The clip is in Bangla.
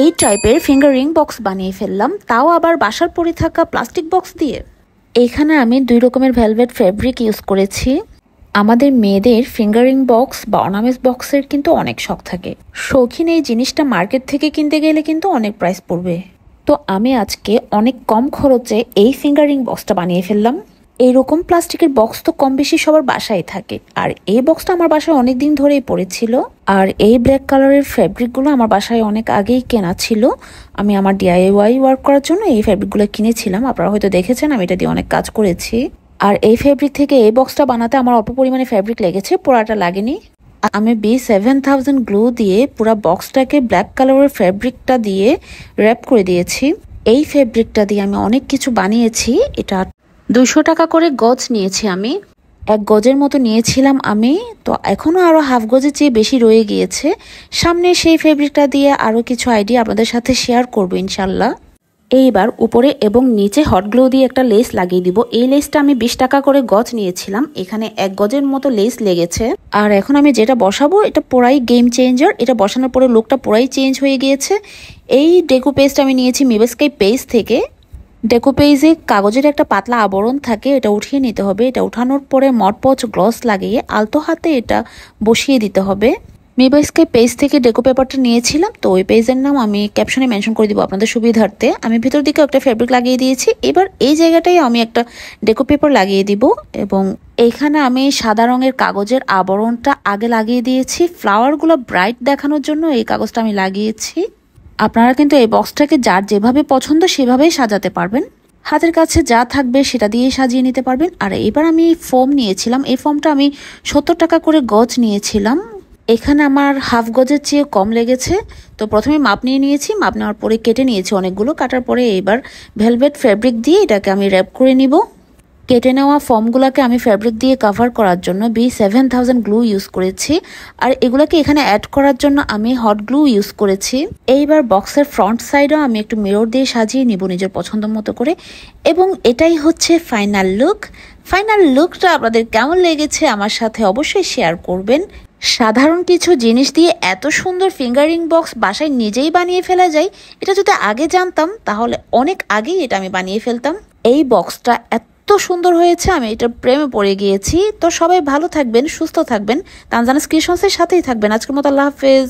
এই টাইপের ফিঙ্গার রিং বক্স বানিয়ে ফেললাম, তাও আবার বাসার পরে থাকা প্লাস্টিক বক্স দিয়ে। এখানে আমি 2 রকমের ভেলভেট ফেব্রিক ইউজ করেছি। আমাদের মেয়েদের ফিঙ্গারিং বক্স বা অর্নামেন্টস বক্সের কিন্তু অনেক শখ থাকে। শৌখিন এই জিনিসটা মার্কেট থেকে কিনতে গেলে কিন্তু অনেক প্রাইস পড়বে। তো আমি আজকে অনেক কম খরচে এই ফিঙ্গারিং বক্সটা বানিয়ে ফেললাম। এইরকম প্লাস্টিকের বক্স তো কম বেশি সবার বাসায় থাকে, আর এই বক্সটা আমার বাসায় অনেক দিন ধরেই পড়েছিল। আর এই ব্ল্যাক কালারের ফ্যাব্রিকগুলো আমার বাসায় অনেক আগেই কেনা ছিল। আমি আমার DIY ওয়ার্ক করার জন্য এই ফ্যাব্রিকগুলো কিনেছিলাম। আপনারা হয়তো দেখেছেন আমি এটা দিয়ে অনেক কাজ করেছি। আর এই ফ্যাব্রিক থেকে এই বক্সটা বানাতে আমার অল্প পরিমাণে ফ্যাব্রিক লেগেছে, পুরাটা লাগেনি। আমি B7000 গ্লু দিয়ে পুরা বক্সটাকে ব্ল্যাক কালারের ফ্যাব্রিকটা দিয়ে র্যাপ করে দিয়েছি। এই ফ্যাব্রিকটা দিয়ে আমি অনেক কিছু বানিয়েছি। এটা 200 টাকা করে গজ নিয়েছি আমি, 1 গজের মতো নিয়েছিলাম আমি। তো এখনো আরো হাফ গজের চেয়ে বেশি রয়ে গিয়েছে। সামনে সেই ফেব্রিকটা দিয়ে আরো কিছু আইডিয়া আপনাদের সাথে শেয়ার করবো ইনশাল্লাহ। এইবার উপরে এবং নিচে হট গ্লু দিয়ে একটা লেস লাগিয়ে দিব। এই লেসটা আমি 20 টাকা করে গজ নিয়েছিলাম, এখানে 1 গজের মতো লেস লেগেছে। আর এখন আমি যেটা বসাবো এটা পুরাই গেম চেঞ্জার। এটা বসানোর পরে লুকটা পুরাই চেঞ্জ হয়ে গিয়েছে। এই ডেকো পেজটা আমি নিয়েছি মিবেস্কাই পেজ থেকে। ডেকো পেজে কাগজের একটা পাতলা আবরণ থাকে, এটা উঠিয়ে নিতে হবে। এটা উঠানোর পরে মটপচ গ্লস লাগিয়ে আলতো হাতে এটা বসিয়ে দিতে হবে। মিবেস্কাই পেজ থেকে ডেকো পেপারটা নিয়েছিলাম, তো ওই পেজের নাম আমি ক্যাপশনে মেনশন করে দিব আপনাদের সুবিধার্থে। আমি ভিতর দিকে একটা ফেব্রিক লাগিয়ে দিয়েছি। এবার এই জায়গাটাই আমি একটা ডেকো পেপার লাগিয়ে দিব এবং এইখানে আমি সাদা রঙের কাগজের আবরণটা আগে লাগিয়ে দিয়েছি। ফ্লাওয়ারগুলো ব্রাইট দেখানোর জন্য এই কাগজটা আমি লাগিয়েছি। আপনারা কিন্তু এই বক্সটাকে যার যেভাবে পছন্দ সেভাবেই সাজাতে পারবেন। হাতের কাছে যা থাকবে সেটা দিয়েই সাজিয়ে নিতে পারবেন। আর এবার আমি ফোম নিয়েছিলাম। এই ফোমটা আমি 70 টাকা করে গজ নিয়েছিলাম। এখানে আমার হাফ গজের চেয়ে কম লেগেছে, তো প্রথমে মাপ নিয়ে নিয়েছি। মাপ নেওয়ার পরে কেটে নিয়েছি অনেকগুলো। কাটার পরে এবার ভেলভেট ফ্যাব্রিক দিয়ে এটাকে আমি র্যাপ করে নিব। কেটে নেওয়া ফর্মগুলোকে আমি ফ্যাব্রিক দিয়ে কভার করার জন্য B7000 গ্লু ইউজ করেছি। আর এগুলোকে এখানে অ্যাড করার জন্য আমি হট গ্লু ইউজ করেছি। এইবার বক্সের ফ্রন্ট সাইডেও আমি একটু মিরর দিয়ে সাজিয়ে নিব নিজের পছন্দ মতো করে। এবং এটাই হচ্ছে ফাইনাল লুক। ফাইনাল লুকটা আপনাদের কেমন লেগেছে আমার সাথে অবশ্যই শেয়ার করবেন। সাধারণ কিছু জিনিস দিয়ে এত সুন্দর ফিঙ্গারিং বক্স বাসায় নিজেই বানিয়ে ফেলা যায়, এটা যদি আগে জানতাম তাহলে অনেক আগেই এটা আমি বানিয়ে ফেলতাম। এই বক্সটা এত সুন্দর হয়েছে, আমি এটার প্রেমে পড়ে গিয়েছি। তো সবাই ভালো থাকবেন, সুস্থ থাকবেন, তানজানাস ক্রিয়েশনসের সাথেই থাকবেন। আজকের মতো আল্লাহ হাফেজ।